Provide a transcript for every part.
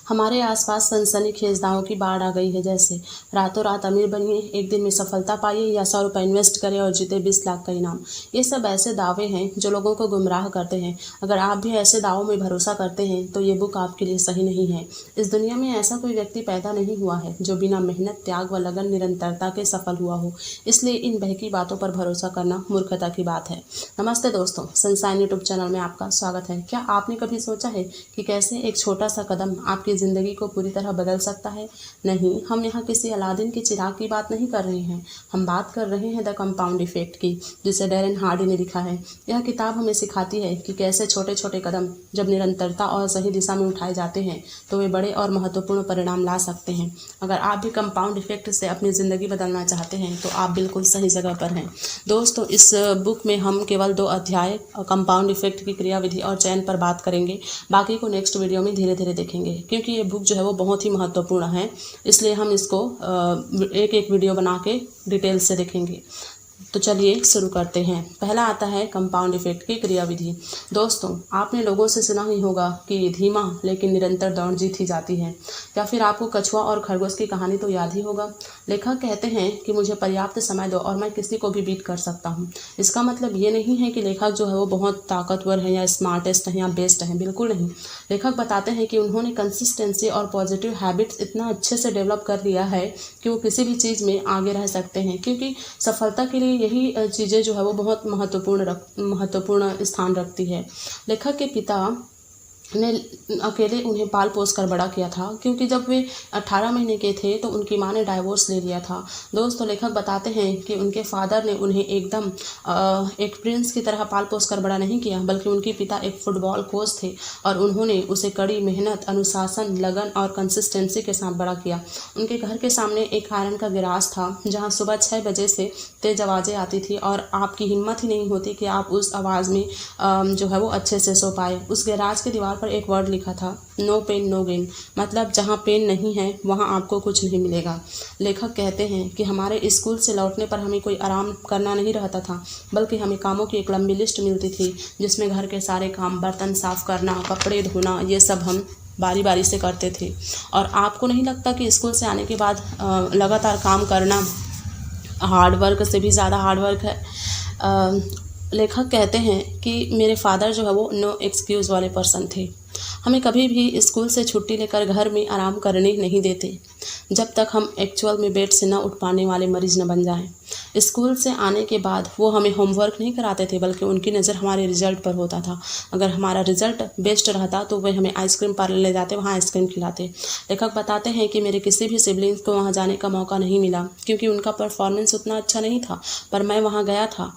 हमारे आसपास सनसनीखेज दावों की बाढ़ आ गई है। जैसे रातों रात अमीर बनिए, एक दिन में सफलता पाइए, या 100 रुपये इन्वेस्ट करें और जीते 20 लाख का इनाम। ये सब ऐसे दावे हैं जो लोगों को गुमराह करते हैं। अगर आप भी ऐसे दावों में भरोसा करते हैं तो ये बुक आपके लिए सही नहीं है। इस दुनिया में ऐसा कोई व्यक्ति पैदा नहीं हुआ है जो बिना मेहनत, त्याग व लगन निरंतरता के सफल हुआ हो। इसलिए इन बहकी बातों पर भरोसा करना मूर्खता की बात है। नमस्ते दोस्तों, सनसाइन यूट्यूब चैनल में आपका स्वागत है। क्या आपने कभी सोचा है कि कैसे एक छोटा सा कदम आपकी ज़िंदगी को पूरी तरह बदल सकता है? नहीं, हम यहाँ किसी अलादीन के चिराग की बात नहीं कर रहे हैं। हम बात कर रहे हैं द कंपाउंड इफेक्ट की, जिसे डैरेन हार्डी ने लिखा है। यह किताब हमें सिखाती है कि कैसे छोटे छोटे कदम जब निरंतरता और सही दिशा में उठाए जाते हैं तो वे बड़े और महत्वपूर्ण परिणाम ला सकते हैं। अगर आप भी कंपाउंड इफेक्ट से अपनी ज़िंदगी बदलना चाहते हैं तो आप बिल्कुल सही जगह पर हैं। दोस्तों, इस बुक में हम केवल 2 अध्याय कंपाउंड इफेक्ट की क्रियाविधि और चयन पर बात करेंगे। बाकी को नेक्स्ट वीडियो में धीरे धीरे देखेंगे, क्योंकि ये बुक जो है वो बहुत ही महत्वपूर्ण है। इसलिए हम इसको एक एक वीडियो बना के डिटेल से देखेंगे। तो चलिए शुरू करते हैं। पहला आता है कंपाउंड इफेक्ट की क्रियाविधि। दोस्तों, आपने लोगों से सुना ही होगा कि धीमा लेकिन निरंतर दौड़ जीत ही जाती है। या फिर आपको कछुआ और खरगोश की कहानी तो याद ही होगा। लेखक कहते हैं कि मुझे पर्याप्त समय दो और मैं किसी को भी बीट कर सकता हूँ। इसका मतलब ये नहीं है कि लेखक जो है वो बहुत ताकतवर है या स्मार्टेस्ट है या बेस्ट है, बिल्कुल नहीं। लेखक बताते हैं कि उन्होंने कंसिस्टेंसी और पॉजिटिव हैबिट्स इतना अच्छे से डेवलप कर लिया है कि वो किसी भी चीज़ में आगे रह सकते हैं, क्योंकि सफलता के लिए यही चीज़ें जो है वो बहुत महत्वपूर्ण स्थान रखती है। लेखक के पिता ने अकेले उन्हें पाल पोस कर बड़ा किया था, क्योंकि जब वे 18 महीने के थे तो उनकी माँ ने डाइवोर्स ले लिया था। दोस्तों, लेखक बताते हैं कि उनके फादर ने उन्हें एकदम एक प्रिंस की तरह पाल पोस कर बड़ा नहीं किया, बल्कि उनके पिता एक फुटबॉल कोच थे और उन्होंने उसे कड़ी मेहनत, अनुशासन, लगन और कंसिस्टेंसी के साथ बड़ा किया। उनके घर के सामने एक आयरन का गिराज था जहाँ सुबह 6 बजे से तेज आवाज़ें आती थी और आपकी हिम्मत ही नहीं होती कि आप उस आवाज़ में जो है वो अच्छे से सो पाए। उस गैराज के दीवार पर एक वर्ड लिखा था, नो पेन नो गेन, मतलब जहाँ पेन नहीं है वहाँ आपको कुछ नहीं मिलेगा। लेखक कहते हैं कि हमारे स्कूल से लौटने पर हमें कोई आराम करना नहीं रहता था, बल्कि हमें कामों की एक लंबी लिस्ट मिलती थी, जिसमें घर के सारे काम, बर्तन साफ करना, कपड़े धोना, ये सब हम बारी बारी से करते थे। और आपको नहीं लगता कि स्कूल से आने के बाद लगातार काम करना हार्डवर्क से भी ज़्यादा हार्डवर्क है? लेखक कहते हैं कि मेरे फादर जो है वो नो एक्सक्यूज़ वाले पर्सन थे। हमें कभी भी स्कूल से छुट्टी लेकर घर में आराम करने नहीं देते जब तक हम एक्चुअल में बेड से न उठ पाने वाले मरीज न बन जाएं। स्कूल से आने के बाद वो हमें होमवर्क नहीं कराते थे, बल्कि उनकी नज़र हमारे रिजल्ट पर होता था। अगर हमारा रिजल्ट बेस्ट रहता तो वे हमें आइसक्रीम पार्लर ले जाते, वहाँ आइसक्रीम खिलाते। लेखक बताते हैं कि मेरे किसी भी सिबलिंग्स को वहाँ जाने का मौका नहीं मिला, क्योंकि उनका परफॉर्मेंस उतना अच्छा नहीं था, पर मैं वहाँ गया था।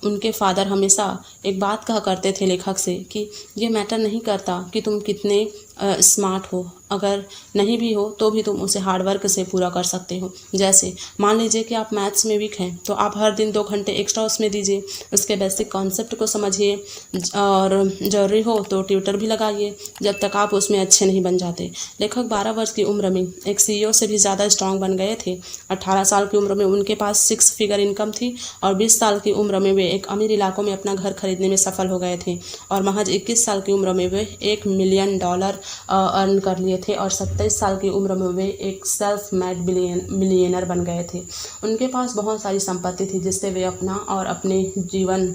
उनके फादर हमेशा एक बात कहा करते थे लेखक से कि ये मैटर नहीं करता कि तुम कितने स्मार्ट हो, अगर नहीं भी हो तो भी तुम उसे हार्डवर्क से पूरा कर सकते हो। जैसे मान लीजिए कि आप मैथ्स में वीक हैं तो आप हर दिन 2 घंटे एक्स्ट्रा उसमें दीजिए, उसके बेसिक कॉन्सेप्ट को समझिए, और ज़रूरी हो तो ट्यूटर भी लगाइए जब तक आप उसमें अच्छे नहीं बन जाते। लेखक 12 वर्ष की उम्र में एक CEO से भी ज़्यादा स्ट्रांग बन गए थे। 18 साल की उम्र में उनके पास 6 फिगर इनकम थी और 20 साल की उम्र में वे एक अमीर इलाकों में अपना घर खरीदने में सफल हो गए थे, और महज 21 साल की उम्र में वे $1 मिलियन अर्न कर लिए थे, और 27 साल की उम्र में वे एक सेल्फ मेड मिलियनर बन गए थे। उनके पास बहुत सारी संपत्ति थी जिससे वे अपना और अपने जीवन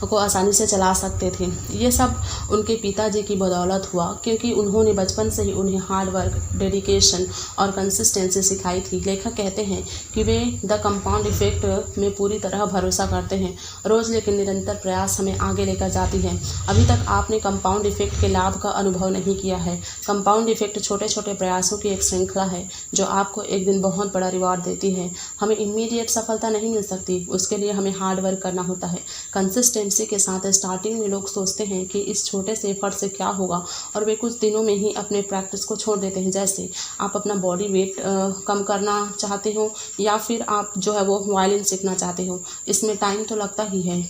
को आसानी से चला सकते थे। ये सब उनके पिताजी की बदौलत हुआ, क्योंकि उन्होंने बचपन से ही उन्हें हार्ड वर्क, डेडिकेशन और कंसिस्टेंसी सिखाई थी। लेखक कहते हैं कि वे द कंपाउंड इफेक्ट में पूरी तरह भरोसा करते हैं। रोज़ लेकिन निरंतर प्रयास हमें आगे लेकर जाती है। अभी तक आपने कंपाउंड इफेक्ट के लाभ का अनुभव नहीं किया है। कंपाउंड इफेक्ट छोटे छोटे प्रयासों की एक श्रृंखला है जो आपको एक दिन बहुत बड़ा रिवॉर्ड देती है। हमें इमीडिएट सफलता नहीं मिल सकती, उसके लिए हमें हार्ड वर्क करना होता है। कंसिस्टेंसी के साथ स्टार्टिंग में लोग सोचते हैं कि इस छोटे से एफर्ट से क्या होगा, और वे कुछ दिनों में ही अपने प्रैक्टिस को छोड़ देते हैं। जैसे आप अपना बॉडी वेट कम करना चाहते हो, या फिर आप जो है वो वायलिन सीखना चाहते हो, इसमें टाइम तो लगता ही है।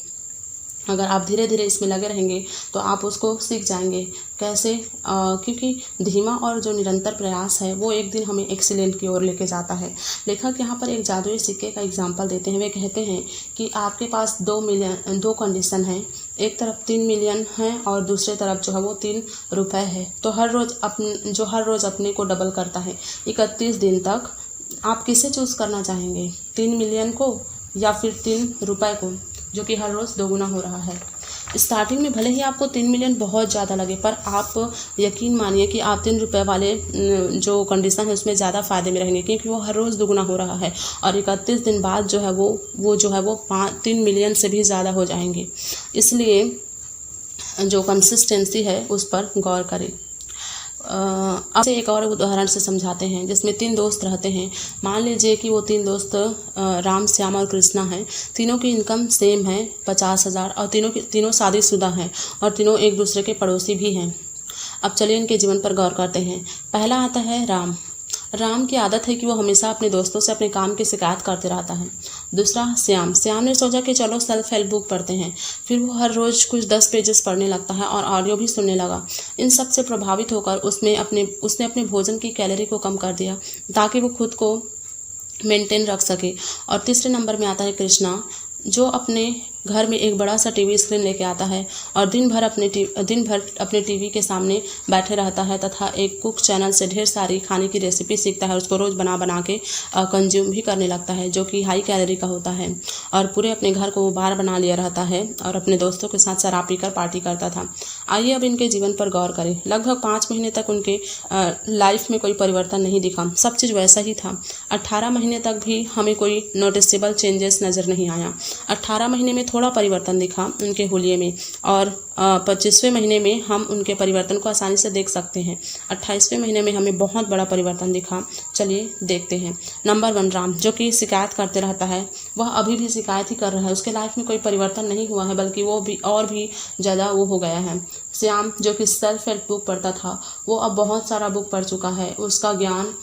अगर आप धीरे धीरे इसमें लगे रहेंगे तो आप उसको सीख जाएंगे। कैसे? क्योंकि धीमा और जो निरंतर प्रयास है वो एक दिन हमें एक्सीलेंट की ओर लेके जाता है। लेखक यहाँ पर एक जादुई सिक्के का एग्जाम्पल देते हैं। वे कहते हैं कि आपके पास 2 कंडीशन हैं। एक तरफ 3 मिलियन है और दूसरे तरफ जो है वो 3 रुपए है। तो हर रोज़ अपने को डबल करता है 31 दिन तक। आप किसे चूज़ करना चाहेंगे, 3 मिलियन को या फिर 3 रुपए को, जो कि हर रोज़ दोगुना हो रहा है। स्टार्टिंग में भले ही आपको 3 मिलियन बहुत ज़्यादा लगे, पर आप यकीन मानिए कि आप 3 रुपए वाले जो कंडीशन है उसमें ज़्यादा फ़ायदे में रहेंगे, क्योंकि वो हर रोज़ दुगुना हो रहा है और 31 दिन बाद जो है वो जो है वो 3 मिलियन से भी ज़्यादा हो जाएंगे। इसलिए जो कंसिस्टेंसी है उस पर गौर करें। अब से एक और उदाहरण से समझाते हैं, जिसमें 3 दोस्त रहते हैं। मान लीजिए कि वो 3 दोस्त राम, श्याम और कृष्णा हैं। तीनों की इनकम सेम है 50,000 और तीनों शादीशुदा हैं और तीनों एक दूसरे के पड़ोसी भी हैं। अब चलिए इनके जीवन पर गौर करते हैं। पहला आता है राम। राम की आदत है कि वो हमेशा अपने दोस्तों से अपने काम की शिकायत करते रहता है। दूसरा श्याम। श्याम ने सोचा कि चलो सेल्फ हेल्प बुक पढ़ते हैं। फिर वो हर रोज़ कुछ 10 पेजेस पढ़ने लगता है और ऑडियो भी सुनने लगा। इन सब से प्रभावित होकर उसने अपने भोजन की कैलोरी को कम कर दिया ताकि वो खुद को मेंटेन रख सके। और तीसरे नंबर में आता है कृष्णा, जो अपने घर में एक बड़ा सा टीवी स्क्रीन लेके आता है और दिन भर अपने टीवी के सामने बैठे रहता है तथा एक कुक चैनल से ढेर सारी खाने की रेसिपी सीखता है। उसको रोज़ बना के कंज्यूम भी करने लगता है, जो कि हाई कैलोरी का होता है। और पूरे अपने घर को वो बार बना लिया रहता है और अपने दोस्तों के साथ शराब पीकर पार्टी करता था। आइए अब इनके जीवन पर गौर करें। लगभग 5 महीने तक उनके लाइफ में कोई परिवर्तन नहीं दिखा, सब चीज़ वैसा ही था। 18 महीने तक भी हमें कोई नोटिसेबल चेंजेस नज़र नहीं आया। 18 महीने में थोड़ा परिवर्तन दिखा उनके हुलिये में और 25वें महीने में हम उनके परिवर्तन को आसानी से देख सकते हैं। 28वें महीने में हमें बहुत बड़ा परिवर्तन दिखा। चलिए देखते हैं। नंबर 1 राम, जो कि शिकायत करते रहता है। वह अभी भी शिकायत ही कर रहा है, उसके लाइफ में कोई परिवर्तन नहीं हुआ है, बल्कि वो भी और भी ज़्यादा वो हो गया है। श्याम, जो कि सेल्फ हेल्प बुक पढ़ता था, वो अब बहुत सारा बुक पढ़ चुका है। उसका ज्ञान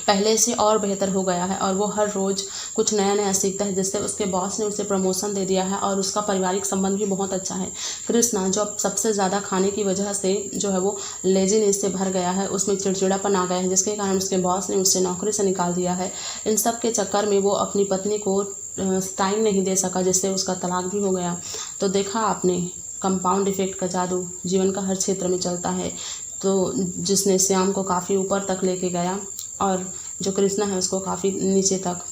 पहले से और बेहतर हो गया है और वो हर रोज़ कुछ नया नया सीखता है, जिससे उसके बॉस ने उसे प्रमोशन दे दिया है और उसका पारिवारिक संबंध भी बहुत अच्छा है। कृष्णा, जो अब सबसे ज़्यादा खाने की वजह से जो है वो लेजीनेस से भर गया है, उसमें चिड़चिड़ापन आ गया है, जिसके कारण उसके बॉस ने उसे नौकरी से निकाल दिया है। इन सब के चक्कर में वो अपनी पत्नी को टाइम नहीं दे सका, जिससे उसका तलाक भी हो गया। तो देखा आपने, कंपाउंड इफेक्ट का जादू जीवन का हर क्षेत्र में चलता है, तो जिसने श्याम को काफ़ी ऊपर तक लेके गया और जो कृष्णा है उसको काफ़ी नीचे तक।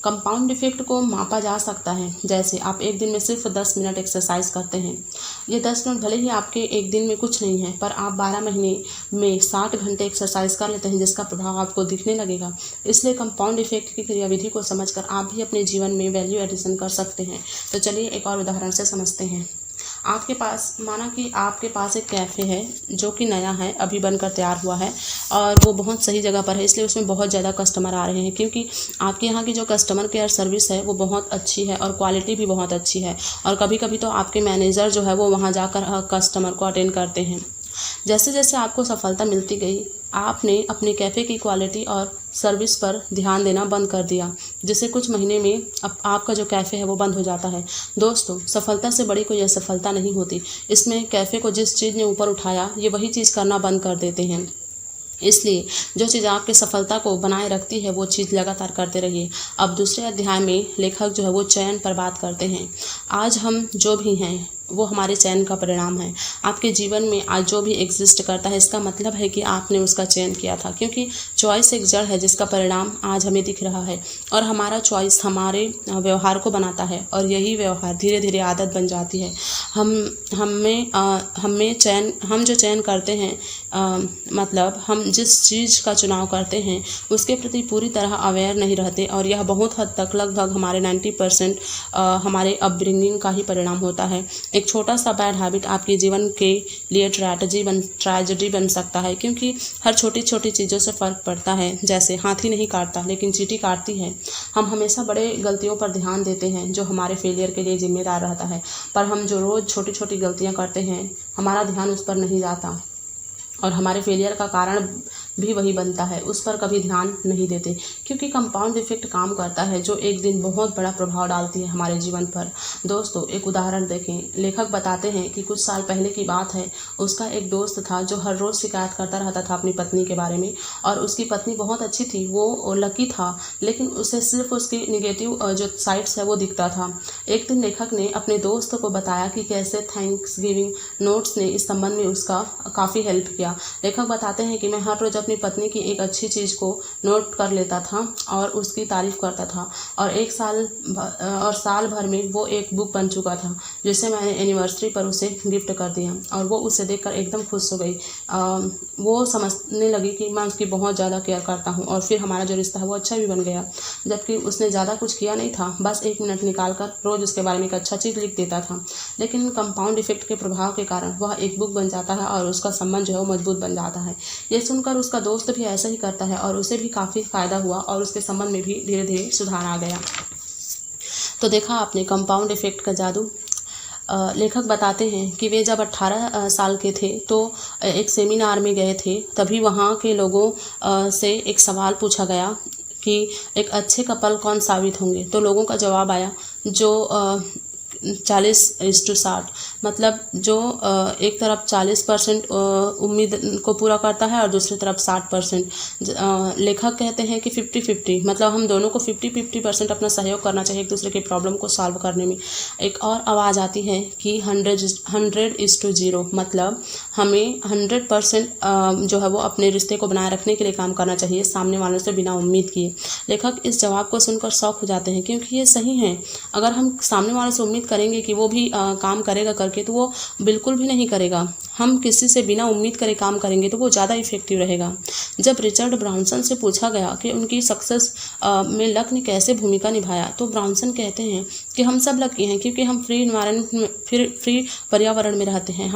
कंपाउंड इफेक्ट को मापा जा सकता है, जैसे आप एक दिन में सिर्फ 10 मिनट एक्सरसाइज करते हैं। ये 10 मिनट भले ही आपके एक दिन में कुछ नहीं है, पर आप 12 महीने में 60 घंटे एक्सरसाइज कर लेते हैं, जिसका प्रभाव आपको दिखने लगेगा। इसलिए कंपाउंड इफेक्ट की क्रियाविधि को समझकर आप भी अपने जीवन में वैल्यू एडिशन कर सकते हैं। तो चलिए एक और उदाहरण से समझते हैं। माना कि आपके पास एक कैफ़े है जो कि नया है, अभी बनकर तैयार हुआ है और वो बहुत सही जगह पर है, इसलिए उसमें बहुत ज़्यादा कस्टमर आ रहे हैं, क्योंकि आपके यहाँ की जो कस्टमर केयर सर्विस है वो बहुत अच्छी है और क्वालिटी भी बहुत अच्छी है। और कभी कभी तो आपके मैनेजर जो है वो वहाँ जाकर कस्टमर को अटेंड करते हैं। जैसे जैसे आपको सफलता मिलती गई, आपने अपने कैफ़े की क्वालिटी और सर्विस पर ध्यान देना बंद कर दिया, जिससे कुछ महीने में अब आपका जो कैफ़े है वो बंद हो जाता है। दोस्तों, सफलता से बड़ी कोई असफलता नहीं होती। इसमें कैफ़े को जिस चीज़ ने ऊपर उठाया, ये वही चीज़ करना बंद कर देते हैं। इसलिए जो चीज़ आपकी सफलता को बनाए रखती है वो चीज़ लगातार करते रहिए। अब दूसरे अध्याय में लेखक जो है वो चयन पर बात करते हैं। आज हम जो भी हैं वो हमारे चयन का परिणाम है। आपके जीवन में आज जो भी एग्जिस्ट करता है, इसका मतलब है कि आपने उसका चयन किया था, क्योंकि चॉइस एक जड़ है जिसका परिणाम आज हमें दिख रहा है। और हमारा चॉइस हमारे व्यवहार को बनाता है और यही व्यवहार धीरे धीरे आदत बन जाती है। हम जो चयन करते हैं, मतलब हम जिस चीज़ का चुनाव करते हैं उसके प्रति पूरी तरह अवेयर नहीं रहते, और यह बहुत हद तक लगभग हमारे 90% हमारे अपब्रिंगिंग का ही परिणाम होता है। एक छोटा सा बैड हैबिट आपके जीवन के लिए ट्रेजेडी बन सकता है, क्योंकि हर छोटी छोटी चीज़ों से फ़र्क पड़ता है। जैसे हाथी नहीं काटता लेकिन चींटी काटती है। हम हमेशा बड़े गलतियों पर ध्यान देते हैं जो हमारे फेलियर के लिए जिम्मेदार रहता है, पर हम जो रोज़ छोटी छोटी गलतियां करते हैं, हमारा ध्यान उस पर नहीं जाता और हमारे फेलियर का कारण भी वही बनता है, उस पर कभी ध्यान नहीं देते, क्योंकि कंपाउंड इफेक्ट काम करता है जो एक दिन बहुत बड़ा प्रभाव डालती है हमारे जीवन पर। दोस्तों, एक उदाहरण देखें। लेखक बताते हैं कि कुछ साल पहले की बात है, उसका एक दोस्त था जो हर रोज़ शिकायत करता रहता था अपनी पत्नी के बारे में, और उसकी पत्नी बहुत अच्छी थी, वो लकी था, लेकिन उसे सिर्फ उसकी निगेटिव जो साइड्स है वो दिखता था। एक दिन लेखक ने अपने दोस्त को बताया कि कैसे थैंक्स गिविंग नोट्स ने इस संबंध में उसका काफ़ी हेल्प किया। लेखक बताते हैं कि मैं हर रोज़ अपनी पत्नी की एक अच्छी चीज़ को नोट कर लेता था और उसकी तारीफ़ करता था, और साल भर में वो एक बुक बन चुका था, जिसे मैंने एनिवर्सरी पर उसे गिफ्ट कर दिया, और वो उसे देखकर एकदम खुश हो गई। वो समझने लगी कि मैं उसकी बहुत ज़्यादा केयर करता हूँ, और फिर हमारा जो रिश्ता है वो अच्छा भी बन गया, जबकि उसने ज़्यादा कुछ किया नहीं था, बस 1 मिनट निकाल कर रोज़ उसके बारे में एक अच्छा चीज़ लिख देता था। लेकिन कंपाउंड इफेक्ट के प्रभाव के कारण वह एक बुक बन जाता है और उसका संबंध जो है वो मजबूत बन जाता है। ये सुनकर उसका दोस्त भी ऐसा ही करता है और उसे भी काफ़ी फ़ायदा हुआ और उसके संबंध में भी धीरे धीरे सुधार आ गया। तो देखा आपने कंपाउंड इफेक्ट का जादू। लेखक बताते हैं कि वे जब 18 साल के थे तो एक सेमिनार में गए थे, तभी वहाँ के लोगों से एक सवाल पूछा गया कि एक अच्छे कपल कौन साबित होंगे। तो लोगों का जवाब आया जो 40:60, मतलब जो एक तरफ 40% उम्मीद को पूरा करता है और दूसरी तरफ 60%। लेखक कहते हैं कि 50-50, मतलब हम दोनों को 50-50% अपना सहयोग करना चाहिए एक दूसरे की प्रॉब्लम को सॉल्व करने में। एक और आवाज़ आती है कि 100:0, मतलब हमें 100% जो है वो अपने रिश्ते को बनाए रखने के लिए काम करना चाहिए, सामने वालों से बिना उम्मीद किए। लेखक इस जवाब को सुनकर शॉक हो जाते हैं, क्योंकि ये सही है। अगर हम सामने वाले से उम्मीद करेंगे कि वो भी काम करेगा करके, तो वो बिल्कुल भी नहीं करेगा। हम किसी से बिना उम्मीद करे काम करेंगे तो वो ज़्यादा इफेक्टिव रहेगा। जब रिचर्ड ब्रांसन से पूछा गया कि उनकी सक्सेस में लक ने कैसे भूमिका निभाया, तो ब्रांसन कहते हैं कि हम सब लकी हैं, क्योंकि हम फ्री पर्यावरण में रहते हैं।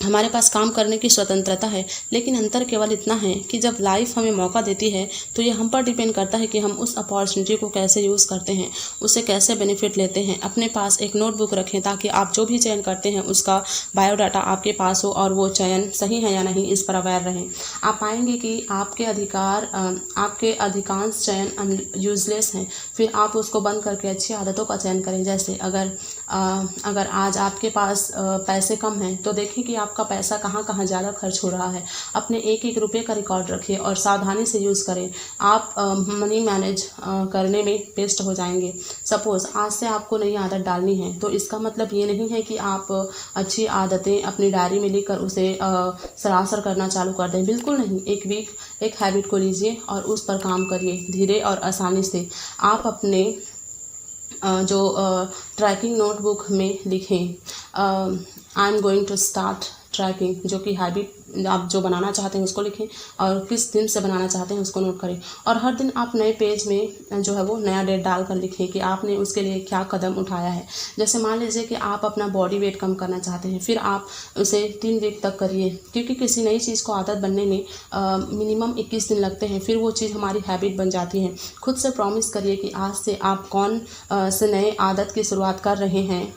हमारे पास काम करने की स्वतंत्रता है, लेकिन अंतर केवल इतना है कि जब लाइफ हमें मौका देती है तो ये हम पर डिपेंड करता है कि हम उस अपॉर्चुनिटी को कैसे यूज़ करते हैं, उससे कैसे बेनिफिट लेते हैं। अपने पास एक नोटबुक रखें ताकि आप जो भी चयन करते हैं उसका बायोडाटा आपके पास हो और वो चयन सही है या नहीं इस पर अवेयर रहें। आप पाएंगे कि आपके अधिकांश चयन यूजलेस हैं, फिर आप उसको बंद करके अच्छी आदतों का चयन करें। जैसे अगर आज आपके पास पैसे कम हैं तो देखें कि आपका पैसा कहाँ कहाँ ज़्यादा खर्च हो रहा है। अपने एक एक रुपये का रिकॉर्ड रखिए और सावधानी से यूज़ करें। आप मनी मैनेज करने में बेस्ट हो जाएंगे। सपोज़ आज से आपको नई आदत डालनी है, तो इसका मतलब ये नहीं है कि आप अच्छी आदतें अपनी डायरी में लिखकर उसे सरासर करना चालू कर दें। बिल्कुल नहीं। एक हैबिट को लीजिए और उस पर काम करिए धीरे और आसानी से। आप अपने जो ट्रैकिंग नोटबुक में लिखें I am going to start tracking, जो कि हैबिट आप जो बनाना चाहते हैं उसको लिखें और किस दिन से बनाना चाहते हैं उसको नोट करें। और हर दिन आप नए पेज में जो है वो नया डेट डालकर लिखें कि आपने उसके लिए क्या कदम उठाया है। जैसे मान लीजिए कि आप अपना बॉडी वेट कम करना चाहते हैं, फिर आप उसे 3 वीक तक करिए, क्योंकि किसी नई चीज़ को आदत बनने में मिनिमम 21 दिन लगते हैं, फिर वो चीज़ हमारी हैबिट बन जाती है। खुद से प्रॉमिस करिए कि आज से आप कौन से नए आदत की शुरुआत कर रहे हैं।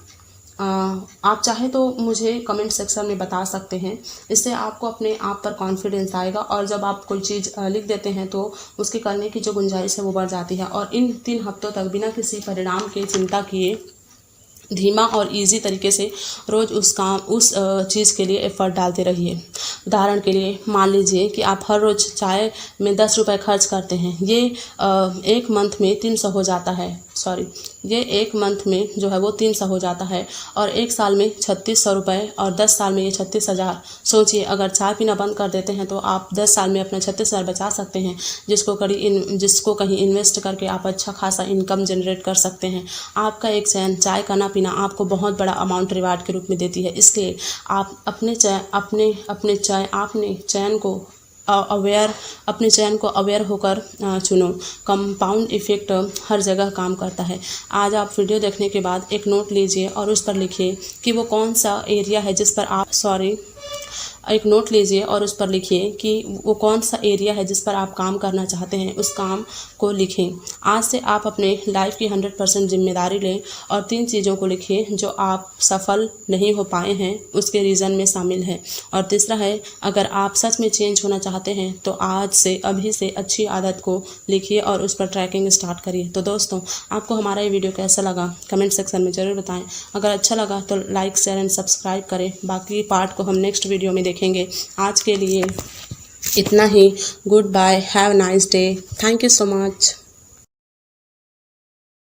आप चाहे तो मुझे कमेंट सेक्शन में बता सकते हैं, इससे आपको अपने आप पर कॉन्फिडेंस आएगा और जब आप कोई चीज़ लिख देते हैं तो उसके करने की जो गुंजाइश है वो बढ़ जाती है। और इन 3 हफ्तों तक बिना किसी परिणाम की चिंता किए धीमा और इजी तरीके से रोज़ उस चीज़ के लिए एफर्ट डालते रहिए। उदाहरण के लिए मान लीजिए कि आप हर रोज़ चाय में 10 रुपये खर्च करते हैं, ये एक मंथ में 300 हो जाता है। ये एक मंथ में जो है वो 300 हो जाता है और एक साल में 3600 रुपये और 10 साल में ये 36,000। सोचिए, अगर चाय पीना बंद कर देते हैं तो आप 10 साल में अपना 36,000 बचा सकते हैं, जिसको कहीं इन्वेस्ट करके आप अच्छा खासा इनकम जनरेट कर सकते हैं। आपका एक चयन चाय का ना पीना आपको बहुत बड़ा अमाउंट रिवार्ड के रूप में देती है। इसलिए आप अपने चयन को अवेयर होकर चुनो। कंपाउंड इफेक्ट हर जगह काम करता है। आज आप वीडियो देखने के बाद एक नोट लीजिए और उस पर लिखिए कि वो कौन सा एरिया है जिस पर आप एक नोट लीजिए और उस पर लिखिए कि वो कौन सा एरिया है जिस पर आप काम करना चाहते हैं, उस काम को लिखें। आज से आप अपने लाइफ की 100% जिम्मेदारी लें और 3 चीज़ों को लिखिए जो आप सफल नहीं हो पाए हैं उसके रीज़न में शामिल है। और तीसरा है, अगर आप सच में चेंज होना चाहते हैं तो आज से अभी से अच्छी आदत को लिखिए और उस पर ट्रैकिंग स्टार्ट करिए। तो दोस्तों, आपको हमारा ये वीडियो कैसा लगा कमेंट सेक्शन में ज़रूर बताएं। अगर अच्छा लगा तो लाइक शेयर एंड सब्सक्राइब करें। बाकी पार्ट को हम नेक्स्ट वीडियो में देखेंगे। आज के लिए इतना ही। Goodbye, have a nice day, thank you so much.